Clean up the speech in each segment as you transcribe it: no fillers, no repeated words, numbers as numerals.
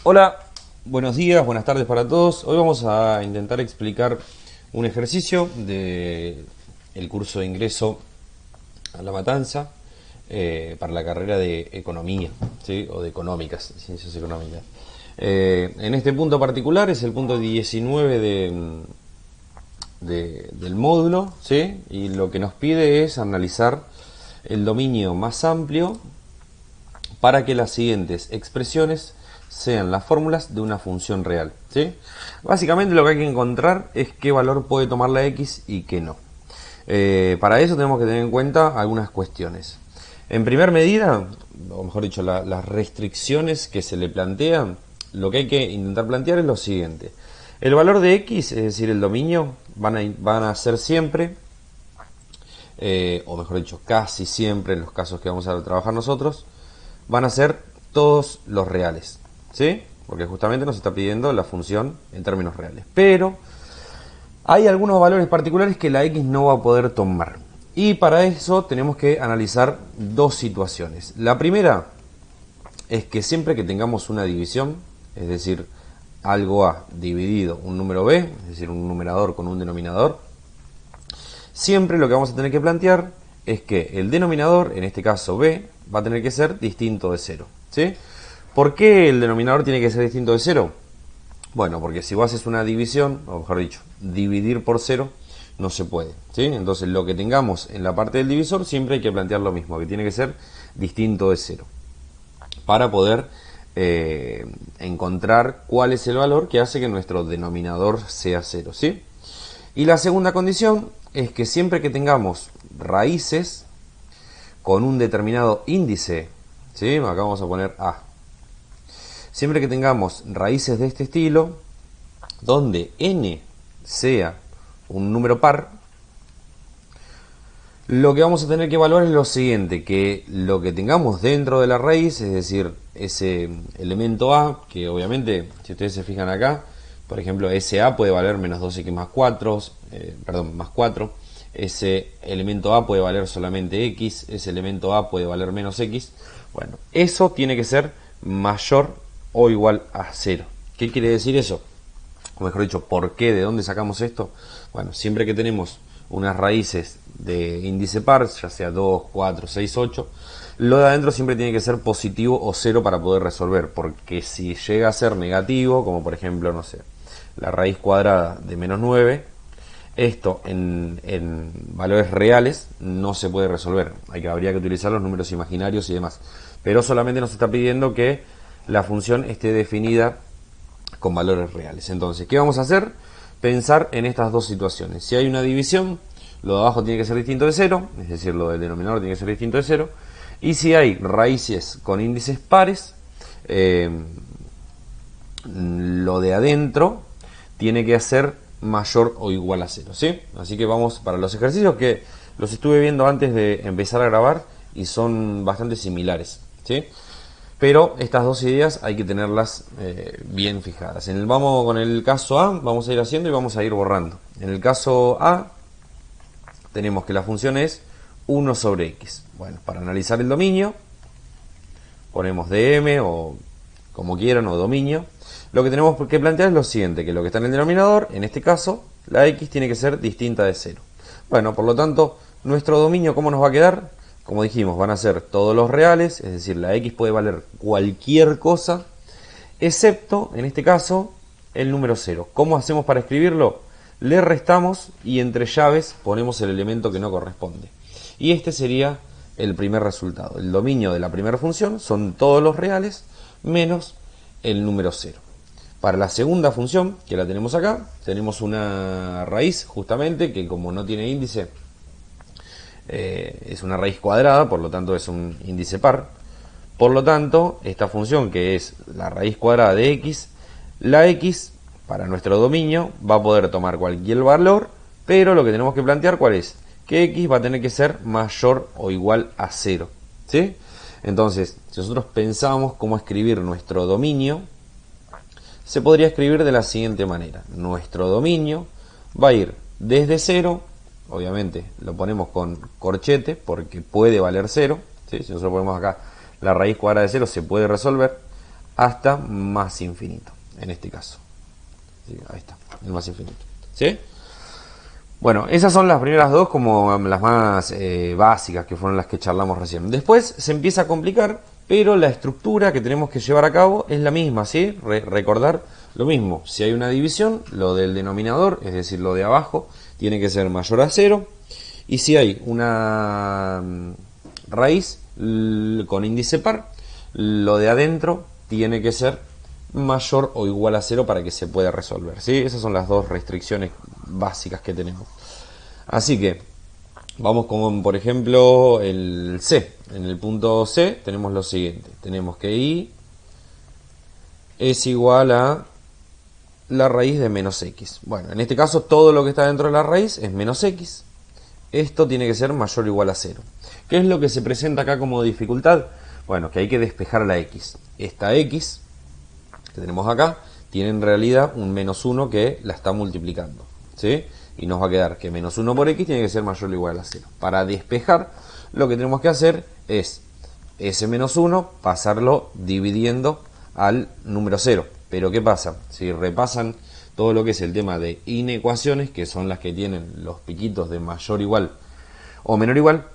Hola, buenos días, buenas tardes para todos. Hoy vamos a intentar explicar un ejercicio de el curso de ingreso a La Matanza para la carrera de economía, ¿sí? O de económicas, ciencias económicas. En este punto particular es el punto 19 del módulo, ¿sí? Y lo que nos pide es analizar el dominio más amplio para que las siguientes expresiones sean las fórmulas de una función real, ¿sí? Básicamente lo que hay que encontrar es qué valor puede tomar la x y qué no. Para eso tenemos que tener en cuenta algunas cuestiones. En primer medida, o mejor dicho, las restricciones que se le plantean, lo que hay que intentar plantear es lo siguiente. El valor de x, es decir, el dominio, van a ser siempre, o mejor dicho, casi siempre en los casos que vamos a trabajar nosotros, van a ser todos los reales, ¿sí? Porque justamente nos está pidiendo la función en términos reales. Pero hay algunos valores particulares que la x no va a poder tomar. Y para eso tenemos que analizar dos situaciones. La primera es que siempre que tengamos una división, es decir, algo a dividido un número b, es decir, un numerador con un denominador, siempre lo que vamos a tener que plantear es que el denominador, en este caso b, va a tener que ser distinto de 0, ¿sí? ¿Por qué el denominador tiene que ser distinto de 0? Bueno, porque si vos haces una división, o mejor dicho, dividir por 0, no se puede, ¿sí? Entonces lo que tengamos en la parte del divisor siempre hay que plantear lo mismo, que tiene que ser distinto de 0, para poder encontrar cuál es el valor que hace que nuestro denominador sea 0, ¿sí? Y la segunda condición es que siempre que tengamos raíces con un determinado índice, ¿sí? Acá vamos a poner A. Siempre que tengamos raíces de este estilo, donde n sea un número par, lo que vamos a tener que evaluar es lo siguiente, que lo que tengamos dentro de la raíz, es decir, ese elemento A, que obviamente, si ustedes se fijan acá, por ejemplo, ese A puede valer menos 2x más 4, más 4, ese elemento A puede valer solamente X, ese elemento A puede valer menos X, bueno, eso tiene que ser mayor o igual a 0. ¿Qué quiere decir eso? O mejor dicho, ¿por qué? ¿De dónde sacamos esto? Bueno, siempre que tenemos unas raíces de índice par, ya sea 2, 4, 6, 8, lo de adentro siempre tiene que ser positivo o 0 para poder resolver, porque si llega a ser negativo, como por ejemplo, no sé, la raíz cuadrada de menos 9, esto en valores reales no se puede resolver. Habría que utilizar los números imaginarios y demás. Pero solamente nos está pidiendo que la función esté definida con valores reales. Entonces, ¿qué vamos a hacer? Pensar en estas dos situaciones. Si hay una división, lo de abajo tiene que ser distinto de 0, es decir, lo del denominador tiene que ser distinto de 0. Y si hay raíces con índices pares, lo de adentro tiene que ser mayor o igual a 0, ¿sí? Así que vamos para los ejercicios que los estuve viendo antes de empezar a grabar y son bastante similares, ¿sí? Pero estas dos ideas hay que tenerlas bien fijadas. Vamos con el caso A, vamos a ir haciendo y vamos a ir borrando. En el caso A tenemos que la función es 1 sobre x. Bueno, para analizar el dominio ponemos dm o como quieran o dominio. Lo que tenemos que plantear es lo siguiente, que lo que está en el denominador, en este caso, la x tiene que ser distinta de 0. Bueno, por lo tanto, nuestro dominio, ¿cómo nos va a quedar? Como dijimos, van a ser todos los reales, es decir, la x puede valer cualquier cosa, excepto, en este caso, el número 0. ¿Cómo hacemos para escribirlo? Le restamos y entre llaves ponemos el elemento que no corresponde. Y este sería el primer resultado. El dominio de la primera función son todos los reales menos el número 0. Para la segunda función, que la tenemos acá, tenemos una raíz justamente que como no tiene índice, es una raíz cuadrada, por lo tanto es un índice par. Por lo tanto, esta función que es la raíz cuadrada de x, la x para nuestro dominio va a poder tomar cualquier valor, pero lo que tenemos que plantear cuál es, que x va a tener que ser mayor o igual a 0, ¿sí? Entonces, si nosotros pensamos cómo escribir nuestro dominio, se podría escribir de la siguiente manera. Nuestro dominio va a ir desde 0, obviamente lo ponemos con corchete porque puede valer 0, ¿sí? Si nosotros ponemos acá la raíz cuadrada de 0 se puede resolver, hasta más infinito, en este caso. ¿Sí? Ahí está, el más infinito. ¿Sí? Bueno, esas son las primeras dos como las más básicas, que fueron las que charlamos recién. Después se empieza a complicar, pero la estructura que tenemos que llevar a cabo es la misma, ¿sí? Recordar lo mismo. Si hay una división, lo del denominador, es decir, lo de abajo, tiene que ser mayor a 0. Y si hay una raíz con índice par, lo de adentro tiene que ser mayor o igual a 0 para que se pueda resolver, ¿sí? Esas son las dos restricciones básicas que tenemos. Así que vamos con, por ejemplo, el C. En el punto C tenemos lo siguiente. Tenemos que I es igual a la raíz de menos X. Bueno, en este caso todo lo que está dentro de la raíz es menos X. Esto tiene que ser mayor o igual a 0. ¿Qué es lo que se presenta acá como dificultad? Bueno, que hay que despejar la X. Esta X que tenemos acá tiene en realidad un menos 1 que la está multiplicando, ¿sí? Y nos va a quedar que menos 1 por X tiene que ser mayor o igual a 0. Para despejar, lo que tenemos que hacer es ese menos 1 pasarlo dividiendo al número 0. Pero ¿qué pasa? Si repasan todo lo que es el tema de inecuaciones, que son las que tienen los piquitos de mayor igual o menor igual,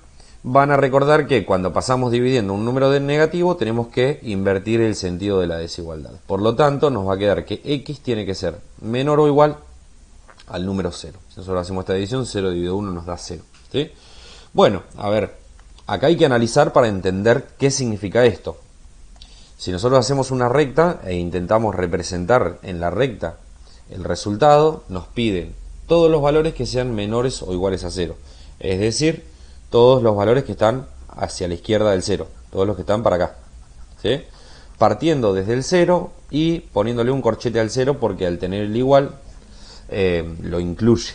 van a recordar que cuando pasamos dividiendo un número de negativo tenemos que invertir el sentido de la desigualdad. Por lo tanto, nos va a quedar que X tiene que ser menor o igual al número 0. Si nosotros hacemos esta división, 0 dividido 1 nos da 0. ¿Sí? Bueno, a ver, acá hay que analizar para entender qué significa esto. Si nosotros hacemos una recta e intentamos representar en la recta el resultado, nos piden todos los valores que sean menores o iguales a 0. Es decir, todos los valores que están hacia la izquierda del 0, todos los que están para acá, ¿sí? Partiendo desde el 0 y poniéndole un corchete al 0 porque al tener el igual lo incluye.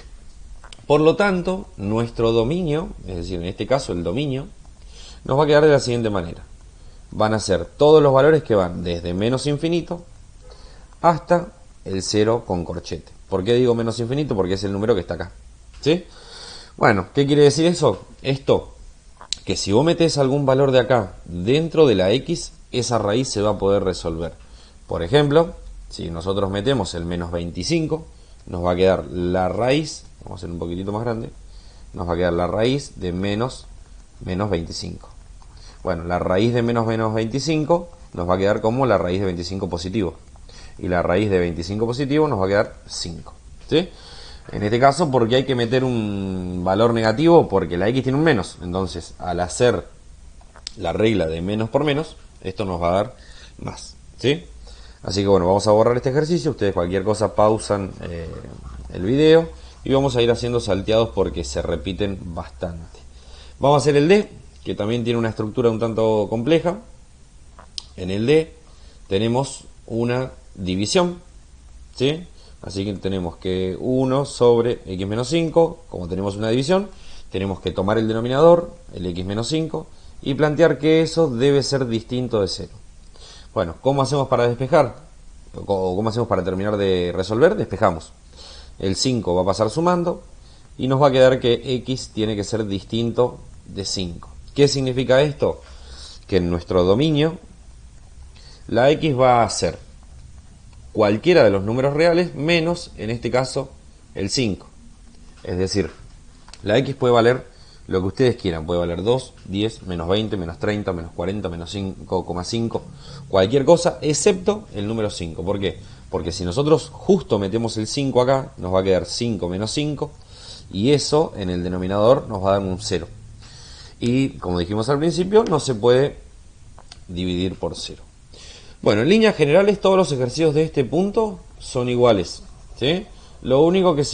Por lo tanto, nuestro dominio, es decir, en este caso el dominio, nos va a quedar de la siguiente manera. Van a ser todos los valores que van desde menos infinito hasta el 0 con corchete. ¿Por qué digo menos infinito? Porque es el número que está acá, ¿sí? Bueno, ¿qué quiere decir eso? Esto, que si vos metés algún valor de acá dentro de la X, esa raíz se va a poder resolver. Por ejemplo, si nosotros metemos el menos 25, nos va a quedar la raíz, vamos a hacer un poquitito más grande, nos va a quedar la raíz de menos 25. Bueno, la raíz de menos 25 nos va a quedar como la raíz de 25 positivo. Y la raíz de 25 positivo nos va a quedar 5. ¿Sí? En este caso, porque hay que meter un valor negativo, porque la X tiene un menos. Entonces, al hacer la regla de menos por menos, esto nos va a dar más. ¿Sí? Así que bueno, vamos a borrar este ejercicio. Ustedes cualquier cosa pausan el video y vamos a ir haciendo salteados porque se repiten bastante. Vamos a hacer el D, que también tiene una estructura un tanto compleja. En el D tenemos una división, ¿sí? Así que tenemos que 1 sobre x menos 5, como tenemos una división, tenemos que tomar el denominador, el x menos 5, y plantear que eso debe ser distinto de 0. Bueno, ¿cómo hacemos para despejar? ¿O cómo hacemos para terminar de resolver? Despejamos. El 5 va a pasar sumando, y nos va a quedar que x tiene que ser distinto de 5. ¿Qué significa esto? Que en nuestro dominio, la x va a ser cualquiera de los números reales menos, en este caso, el 5. Es decir, la x puede valer lo que ustedes quieran. Puede valer 2, 10, menos 20, menos 30, menos 40, menos 5,5. Cualquier cosa, excepto el número 5. ¿Por qué? Porque si nosotros justo metemos el 5 acá, nos va a quedar 5 menos 5. Y eso en el denominador nos va a dar un 0. Y como dijimos al principio, no se puede dividir por 0. Bueno, en líneas generales todos los ejercicios de este punto son iguales, ¿sí? Lo único que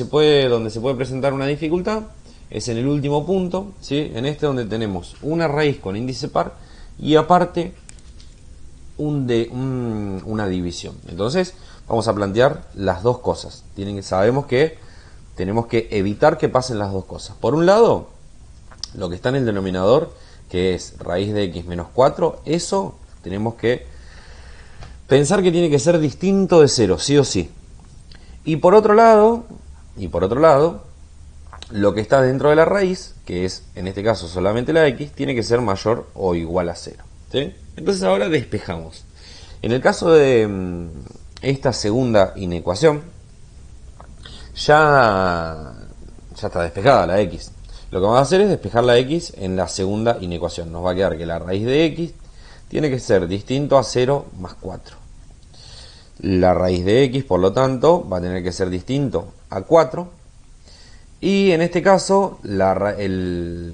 donde se puede presentar una dificultad es en el último punto, ¿sí? En este donde tenemos una raíz con índice par y aparte una división. Entonces vamos a plantear las dos cosas. Sabemos que tenemos que evitar que pasen las dos cosas. Por un lado, lo que está en el denominador, que es raíz de x menos 4, eso tenemos que pensar que tiene que ser distinto de 0, sí o sí. Y por otro lado, lo que está dentro de la raíz, que es en este caso solamente la x, tiene que ser mayor o igual a 0. ¿Sí? Entonces ahora despejamos. En el caso de esta segunda inecuación, ya está despejada la x. Lo que vamos a hacer es despejar la x en la segunda inecuación. Nos va a quedar que la raíz de x tiene que ser distinto a 0 más 4. La raíz de x, por lo tanto, va a tener que ser distinto a 4. Y en este caso, la raíz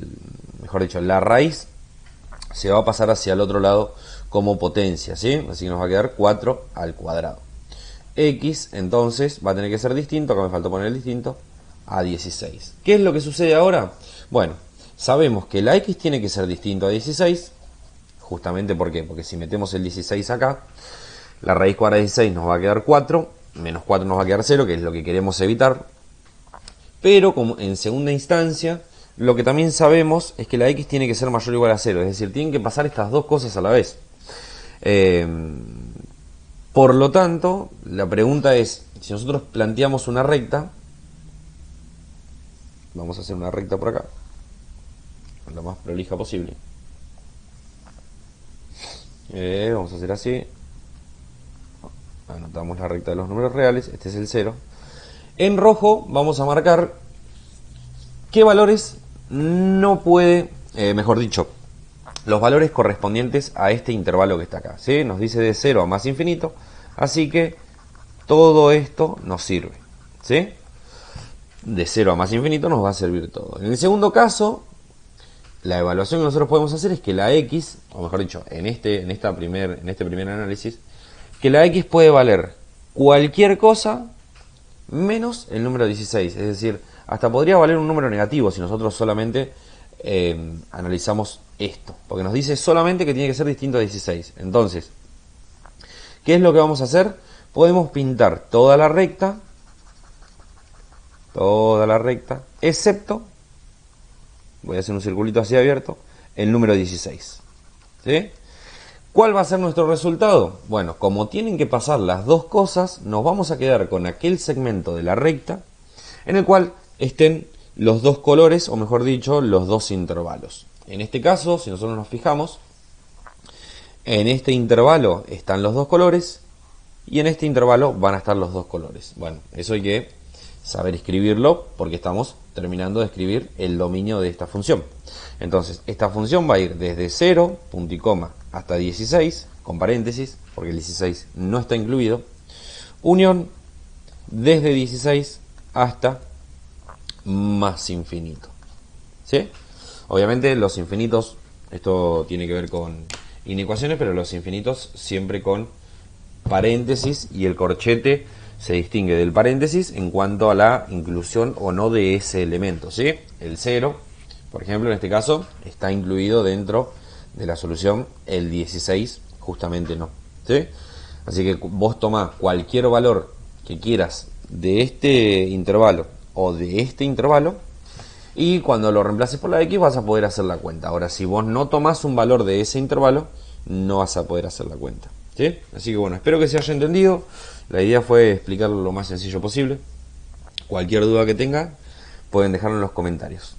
se va a pasar hacia el otro lado como potencia, ¿sí? Así que nos va a quedar 4 al cuadrado. X, entonces, va a tener que ser distinto, acá me faltó poner el distinto, a 16. ¿Qué es lo que sucede ahora? Bueno, sabemos que la x tiene que ser distinto a 16, justamente ¿por qué? Porque si metemos el 16 acá, la raíz cuadrada de 16 nos va a quedar 4, menos 4 nos va a quedar 0, que es lo que queremos evitar. Pero como en segunda instancia, lo que también sabemos es que la x tiene que ser mayor o igual a 0, es decir, tienen que pasar estas dos cosas a la vez. Por lo tanto, la pregunta es, si nosotros planteamos una recta, vamos a hacer una recta por acá, lo más prolija posible. Vamos a hacer así. Anotamos la recta de los números reales, este es el 0. En rojo vamos a marcar qué valores no puede, mejor dicho, los valores correspondientes a este intervalo que está acá, ¿sí? Nos dice de 0 a más infinito, así que todo esto nos sirve, ¿sí? De 0 a más infinito nos va a servir todo. En el segundo caso, la evaluación que nosotros podemos hacer es que la x, o mejor dicho, en este primer análisis, que la x puede valer cualquier cosa menos el número 16. Es decir, hasta podría valer un número negativo si nosotros solamente analizamos esto. Porque nos dice solamente que tiene que ser distinto a 16. Entonces, ¿qué es lo que vamos a hacer? Podemos pintar toda la recta, excepto, voy a hacer un circulito así abierto, el número 16. ¿Sí? ¿Cuál va a ser nuestro resultado? Bueno, como tienen que pasar las dos cosas, nos vamos a quedar con aquel segmento de la recta en el cual estén los dos colores, o mejor dicho, los dos intervalos. En este caso, si nosotros nos fijamos, en este intervalo están los dos colores y en este intervalo van a estar los dos colores. Bueno, eso hay que saber escribirlo porque estamos terminando de escribir el dominio de esta función. Entonces, esta función va a ir desde 0, punto y coma, hasta 16, con paréntesis, porque el 16 no está incluido, unión desde 16 hasta más infinito. ¿Sí? Obviamente los infinitos, esto tiene que ver con inecuaciones, pero los infinitos siempre con paréntesis y el corchete se distingue del paréntesis en cuanto a la inclusión o no de ese elemento, ¿sí? El 0, por ejemplo, en este caso, está incluido dentro de la solución, el 16 justamente no, ¿sí? Así que vos tomás cualquier valor que quieras de este intervalo o de este intervalo y cuando lo reemplaces por la x vas a poder hacer la cuenta. Ahora, si vos no tomás un valor de ese intervalo, no vas a poder hacer la cuenta, ¿sí? Así que bueno, espero que se haya entendido. La idea fue explicarlo lo más sencillo posible. Cualquier duda que tengan, pueden dejarlo en los comentarios.